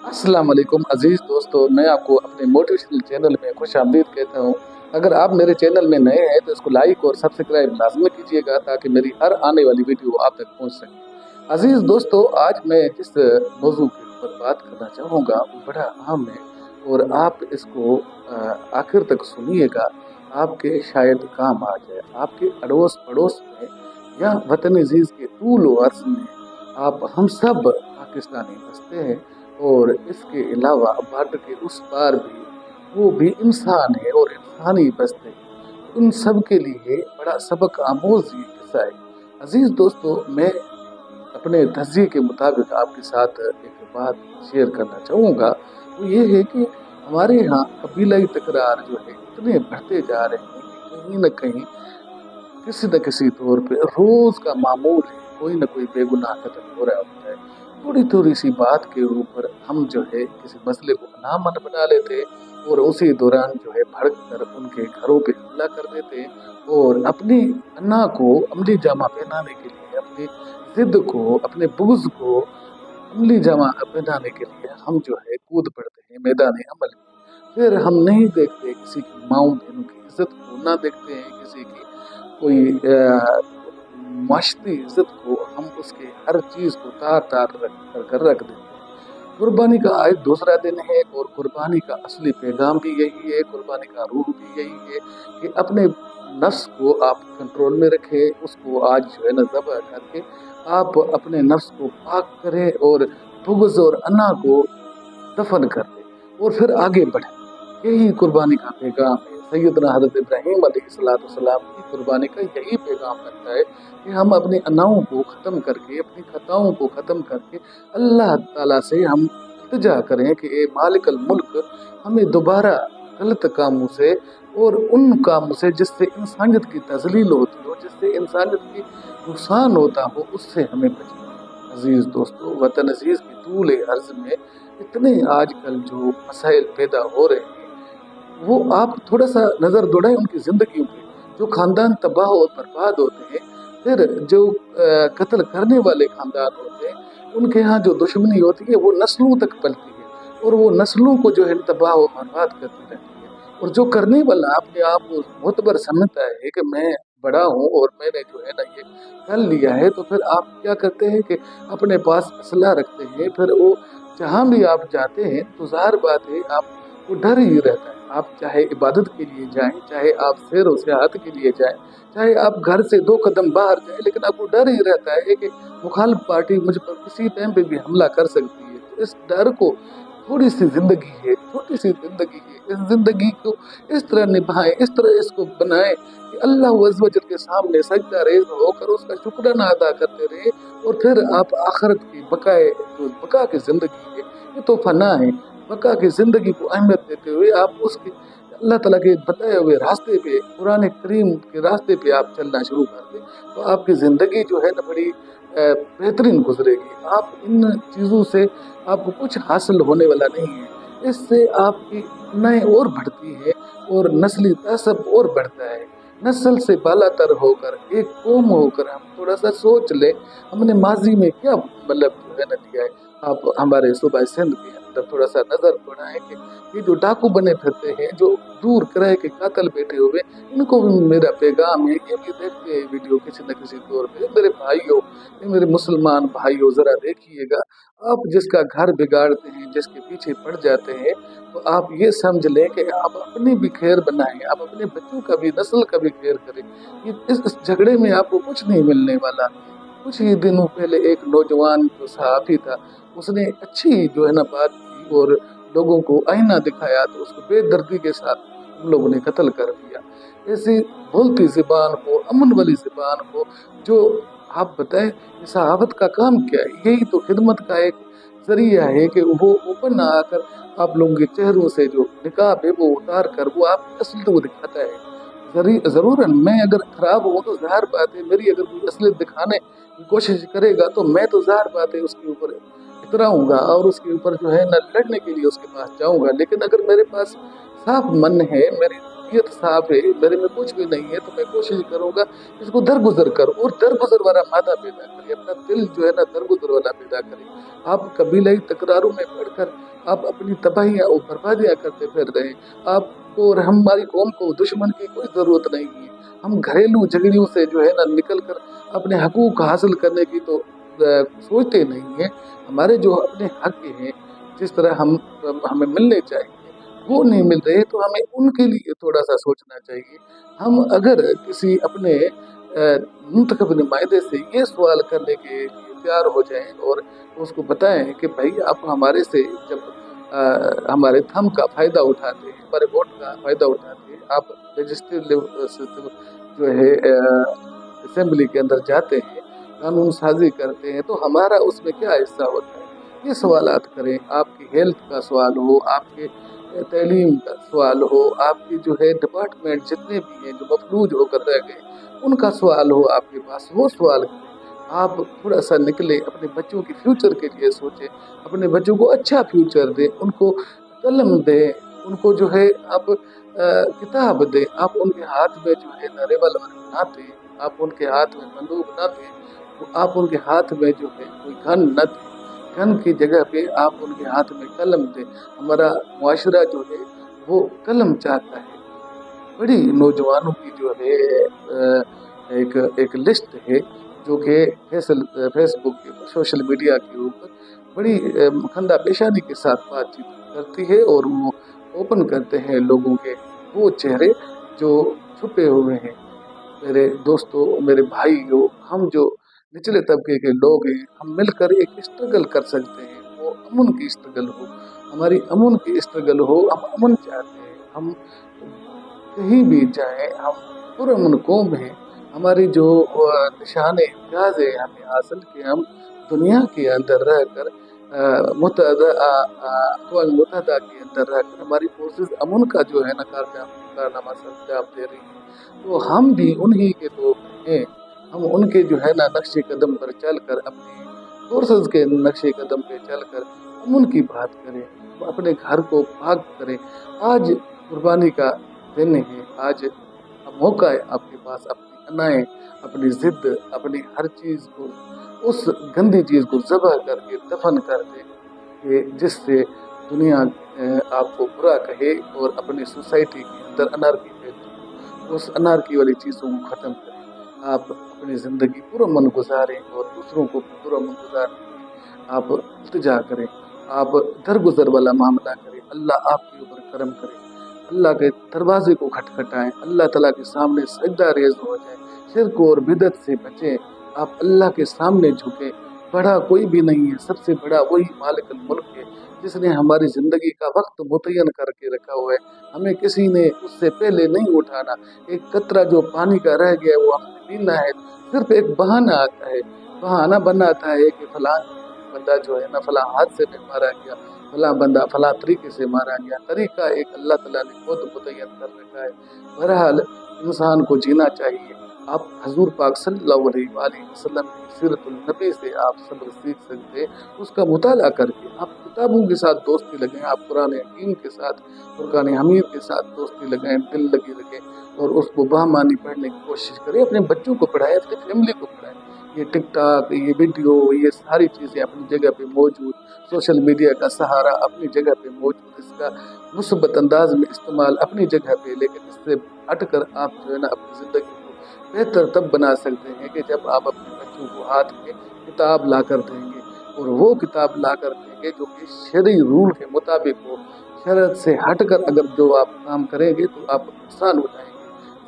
अस्सलाम वालेकुम अजीज दोस्तों, मैं आपको अपने मोटिवेशनल चैनल में खुश आमदीद कहता हूँ। अगर आप मेरे चैनल में नए हैं तो इसको लाइक और सब्सक्राइब लाजमी कीजिएगा ताकि मेरी हर आने वाली वीडियो आप तक पहुँच सके। अजीज दोस्तों, आज मैं जिस मौजू के ऊपर बात करना चाहूँगा वो बड़ा अहम है और आप इसको आखिर तक सुनिएगा। आपके शायद काम आ जाए, आपके अड़ोस पड़ोस में या वतन अजीज के तूल व अर्ज में आप हम सब पाकिस्तानी बसते हैं और इसके अलावा बॉर्डर के उस पार भी वो भी इंसान है और इंसान ही बसते हैं। उन सब के लिए बड़ा सबक आमोज ये किस्सा है। अजीज दोस्तों, मैं अपने तजिए के मुताबिक आपके साथ एक बात शेयर करना चाहूँगा। वो ये है कि हमारे यहाँ कबीलाई तकरार जो है इतने बढ़ते जा रहे हैं कि कहीं न कहीं किसी न किसी तौर पे रोज का मामूल है, कोई न कोई बेगुनाह कत्ल हो रहा होता है। थोड़ी थोड़ी सी बात के ऊपर हम जो है किसी मसले को अनामन बना लेते और उसी दौरान जो है भड़क कर उनके घरों पे हमला कर देते और अपनी अन्ना को अमली जामा पहनाने के लिए, अपनी जिद को, अपने बुग़्ज़ को अमली जामा पहनाने के लिए हम जो है कूद पड़ते हैं मैदान अमल में। फिर हम नहीं देखते किसी की माँओं बहनों की इज्जत को, ना देखते हैं किसी की कोई माशरी इज्जत को, हम उसके हर चीज़ को तार तार रख देते हैं। कुर्बानी का आज दूसरा दिन है और कुर्बानी का असली पैगाम भी यही है, कुर्बानी का रूह भी यही है कि अपने नफ्स को आप कंट्रोल में रखें, उसको आज जो है ना ज़बह करके आप अपने नफ्स को पाक करें और बुग़्ज़ और अना को दफन कर दें और फिर आगे बढ़ें। यही कुर्बानी का पैगाम है। सैयदना हज़रत इब्राहीम अलैहिस्सलाम की कुर्बानी का यही पैगाम लगता है कि हम अपनी अनाओं को ख़त्म करके, अपनी खताओं को ख़त्म करके अल्लाह ताला से हम इल्तिजा करें कि ए मालिकल मुल्क, हमें दोबारा गलत कामों से और उन कामों से जिससे इंसानियत की तज़लील होती हो, जिससे इंसानियत की नुकसान होता हो, उससे हमें बचना। अजीज़ दोस्तों, वतन अजीज़ की तूल अर्ज़ में इतने आजकल जो मसाइल पैदा हो रहे हैं, वो आप थोड़ा सा नज़र दौड़ाएं उनकी ज़िंदगियों पे। जो ख़ानदान तबाह और बर्बाद होते हैं, फिर जो कत्ल करने वाले ख़ानदान होते हैं, उनके यहाँ जो दुश्मनी होती है वो नस्लों तक पलती है और वो नस्लों को जो है तबाह और बर्बाद करती रहती है। और जो करने वाला अपने आप को मोतबर समझता है कि मैं बड़ा हूँ और मैंने जो है ना ये कर लिया है, तो फिर आप क्या करते हैं कि अपने पास असला रखते हैं। फिर वो जहाँ भी आप जाते हैं तो ज़ाहिर बात है आपको डर ही रहता है। आप चाहे इबादत के लिए जाएं, चाहे आप सैर व सियाहत के लिए जाएं, चाहे आप घर से 2 कदम बाहर जाएं, लेकिन आपको डर ही रहता है कि मुखालिफ पार्टी मुझ पर किसी टाइम पे भी हमला कर सकती है। तो इस डर को, थोड़ी सी ज़िंदगी है, छोटी सी ज़िंदगी है, इस ज़िंदगी को इस तरह निभाएं, इस तरह इसको बनाएं कि अल्लाह अज़्ज़ व जल के सामने सजदा रेज़ होकर उसका शुक्राना अदा करते रहे और फिर आप आखिरत की जो बका की ज़िंदगी है, ये तो फना है। बका की ज़िंदगी को अहमियत देते हुए आप उसके अल्लाह ताला के बताए हुए रास्ते पे, कुरान करीम के रास्ते पे आप चलना शुरू कर दें, तो आपकी ज़िंदगी जो है ना बड़ी बेहतरीन गुजरेगी। आप इन चीज़ों से आपको कुछ हासिल होने वाला नहीं है। इससे आपकी नए और बढ़ती है और नस्ली तसब और बढ़ता है। नस्ल से बालातर होकर, एक कौम होकर हम थोड़ा सा सोच ले, हमने माजी में क्या मतलब जो है ना दिया है। आप हमारे सूबा सिंध के अंदर थोड़ा सा नज़र बढ़ाएं कि ये जो डाकू बने फिरते हैं, जो दूर किराए के कातल बैठे हुए, इनको भी मेरा पैगाम है, ये भी देखते हैं वीडियो किसी न किसी तौर पे। मेरे भाइयों, मेरे मुसलमान भाइयों, ज़रा देखिएगा, आप जिसका घर बिगाड़ते हैं, जिसके पीछे पड़ जाते हैं, तो आप ये समझ लें कि आप अपनी भी खैर बनाएं, आप अपने बच्चों का भी, नस्ल का भी खैर करें। ये इस झगड़े में आपको कुछ नहीं मिलने वाला। कुछ ही दिनों पहले एक नौजवान जो सहाफ़ी था, उसने अच्छी जो है ना बात की और लोगों को आईना दिखाया, तो उसको बेदर्दी के साथ हम लोगों ने कत्ल कर दिया। ऐसी बोलती ज़बान हो, अमन वाली ज़बान हो, जो आप बताएं सहावत का काम क्या है? यही तो खिदमत का एक जरिया है कि वो ओपन आकर आप लोगों के चेहरों से जो निकाब है वो उतार कर वो आप असल तो वो दिखाता है। ज़रूरन मैं अगर खराब हूँ तो ज़ाहिर बात है, मेरी अगर कोई असलियत दिखाने की कोशिश करेगा तो मैं तो ज़ाहिर बात है उसके ऊपर इतराऊँगा और उसके ऊपर जो है ना लड़ने के लिए उसके पास जाऊँगा। लेकिन अगर मेरे पास साफ मन है, मेरी نیت صاف ہے, میرے میں کچھ بھی نہیں ہے, تو میں کوشش کروں گا اس کو درگزر کروں, اور درگزر والا مادہ پیدا کرے, اپنا دل جو ہے نا درگزر والا پیدا کرے. آپ قبیلائی تکراروں میں پڑھ کر آپ اپنی تباہیاں اور بربادیاں کرتے پھر رہے ہیں. آپ کو اور ہماری قوم کو دشمن کی کوئی ضرورت نہیں ہے. ہم گھریلو جھگڑیوں سے جو ہے نا نکل کر اپنے حقوق حاصل کرنے کی تو سوچتے نہیں ہیں. ہمارے جو اپنے حق ہیں جس طرح ہمیں ملنے چاہیے وہ نہیں مل رہے, تو ہمیں ان کے لیے تھوڑا سا سوچنا چاہیے. ہم اگر کسی اپنے منتخب نمائندے سے یہ سوال کرنے کے لیے تیار ہو جائیں اور اس کو بتائیں کہ بھائی آپ ہمارے سے جب ہمارے تھم کا فائدہ اٹھاتے ہیں, ہمارے ووٹ کا فائدہ اٹھاتے ہیں, آپ لیجسلیٹو جو ہے اسمبلی کے اندر جاتے ہیں, قانون سازی کرتے ہیں, تو ہمارا اس میں کیا حصہ ہوتا ہے؟ یہ سوالات کریں. آپ کی ہیلتھ کا سوال ہو, آپ کے تعلیم کا سوال ہو, آپ کی جو ہے ڈپارٹمنٹ جتنے بھی ہیں جو مفلوج ہو کر رہ گئے ان کا سوال ہو آپ کے پاس, وہ سوال کریں. آپ تھوڑا سا نکلے, اپنے بچوں کے فیوچر کے لیے سوچیں, اپنے بچوں کو اچھا فیوچر دیں, ان کو قلم دیں, ان کو جو ہے آپ کتاب دیں. آپ ان کے ہاتھ میں جو ہے نا ریوالور نہ دیں, آپ ان کے ہاتھ میں بندوق نہ دیں, آپ ان کے ہاتھ میں جو ہے کوئی گن نہ دیں. گن کی جگہ پہ آپ ان کے ہاتھ میں قلم دیں. ہمارا معاشرہ جو ہے وہ قلم چاہتا ہے. بڑی نوجوانوں کی جو ہے ایک لسٹ ہے جو کہ فیس بک کے اوپر, سوشل میڈیا کے اوپر بڑی خندہ پیشانی کے ساتھ بات چیت کرتی ہے, اور وہ اوپن کرتے ہیں لوگوں کے وہ چہرے جو چھپے ہوئے ہیں. میرے دوستوں, میرے بھائیوں, ہم جو نچلے طبقے کے لوگ ہیں, ہم مل کر ایک اسٹرگل کر سکتے ہیں. وہ امن کی اسٹرگل ہو, ہماری امن کی اسٹرگل ہو. ہم امن چاہتے ہیں, ہم کہیں بھی جائیں ہم پرامن قوم ہیں. ہماری جو نشان امتیاز ہے ہمیں حاصل کہ ہم دنیا کے اندر رہ کر اقوام متحدہ کے اندر رہ کر ہماری فورسز امن کا جو ہے نا کارنامہ سر انجام دے رہی ہیں. تو ہم بھی انہی کے تو ہیں, ہم ان کے جو ہے نا نقش قدم پر چل کر, اپنی فورسز کے نقش قدم پہ چل کر امن کی بات کریں, اپنے گھر کو پاک کریں. آج قربانی کا دن ہے, آج موقع ہے آپ کے پاس اپنی انائیں, اپنی ضد, اپنی ہر چیز کو, اس گندی چیز کو ذبح کر کے دفن کر دے کہ جس سے دنیا آپ کو برا کہے اور اپنی سوسائٹی کے اندر انارکی پھیلتی ہو. اس انارکی والی چیزوں کو ختم کریں. آپ اپنی زندگی پرامن گزاریں اور دوسروں کو بھی پرامن گزارنے کی آپ التجا کریں. آپ درگزر والا معاملہ کریں. اللہ آپ کے اوپر کرم کرے. اللہ کے دروازے کو کھٹکھٹائیں, اللہ تعالیٰ کے سامنے سجدہ ریز ہو جائیں, شرک اور بدعت سے بچیں. آپ اللہ کے سامنے جھکیں. بڑا کوئی بھی نہیں ہے, سب سے بڑا وہی مالک الملک ہے جس نے ہماری زندگی کا وقت متعین کر کے رکھا ہوا ہے. ہمیں کسی نے اس سے پہلے نہیں اٹھانا. ایک قطرہ جو پانی کا رہ گیا وہ ہم نے پینا ہے, صرف ایک بہانہ آتا ہے, بہانہ بناتا ہے کہ فلاں بندہ جو ہے نا فلاں حادثے میں مارا گیا, فلاں بندہ فلاں طریقے سے مارا گیا. طریقہ ایک اللہ تعالیٰ نے خود متعین کر رکھا ہے. بہرحال انسان کو جینا چاہیے. آپ حضور پاک صلی اللہ علیہ وآلہ وسلم کی سیرت النبی سے آپ صبر سیکھ سکتے ہیں. اس کا مطالعہ کر کے آپ کتابوں کے ساتھ دوستی لگائیں, آپ قرآن حکیم کے ساتھ, فرقان حمید کے ساتھ دوستی لگائیں, دل لگی رکھیں اور اس کو بہمانی پڑھنے کی کوشش کریں. اپنے بچوں کو پڑھائیں, اپنی فیملی کو پڑھائیں. یہ ٹک ٹاک, یہ ویڈیو, یہ ساری چیزیں اپنی جگہ پہ موجود, سوشل میڈیا کا سہارا اپنی جگہ پہ موجود, اس کا مثبت انداز میں استعمال اپنی جگہ پہ, لیکن اس سے ہٹ کر آپ جو ہے نا اپنی زندگی کو بہتر تب بنا سکتے ہیں کہ جب آپ اپنے بچوں کو ہاتھ میں کتاب لا کر دیں گے, اور وہ کتاب لا کر دیں گے جو کہ شرعی رول کے مطابق ہو. شرط سے ہٹ کر اگر جو آپ کام کریں گے تو آپ نقصان اٹھائیں گے.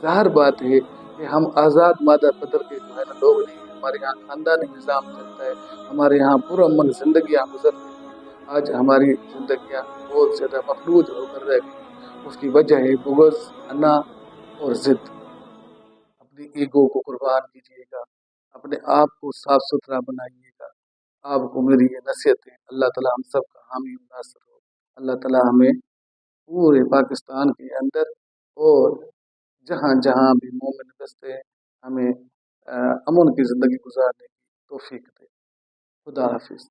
ظاہر بات ہے کہ ہم آزاد مادہ قدر کے جو ہے نا لوگ نہیں ہیں. ہمارے یہاں خاندانی نظام چلتا ہے, ہمارے یہاں پرامن زندگیاں گزر رہی ہیں. آج ہماری زندگیاں بہت زیادہ مفلوج ہو کر رہ گئی. اس کی وجہ ہے بغض, انا اور ضد. اپنی ایگو کو قربان کیجیے گا, اپنے آپ کو صاف ستھرا بنائیے گا. آپ کو میری یہ نصیحت ہے. اللہ تعالیٰ ہم سب کا حامی و ناصر ہو. اللہ تعالیٰ ہمیں پورے پاکستان کے اندر اور جہاں جہاں بھی مومن بستے ہیں ہمیں امن کی زندگی گزارنے کی توفیق دے. خدا حافظ.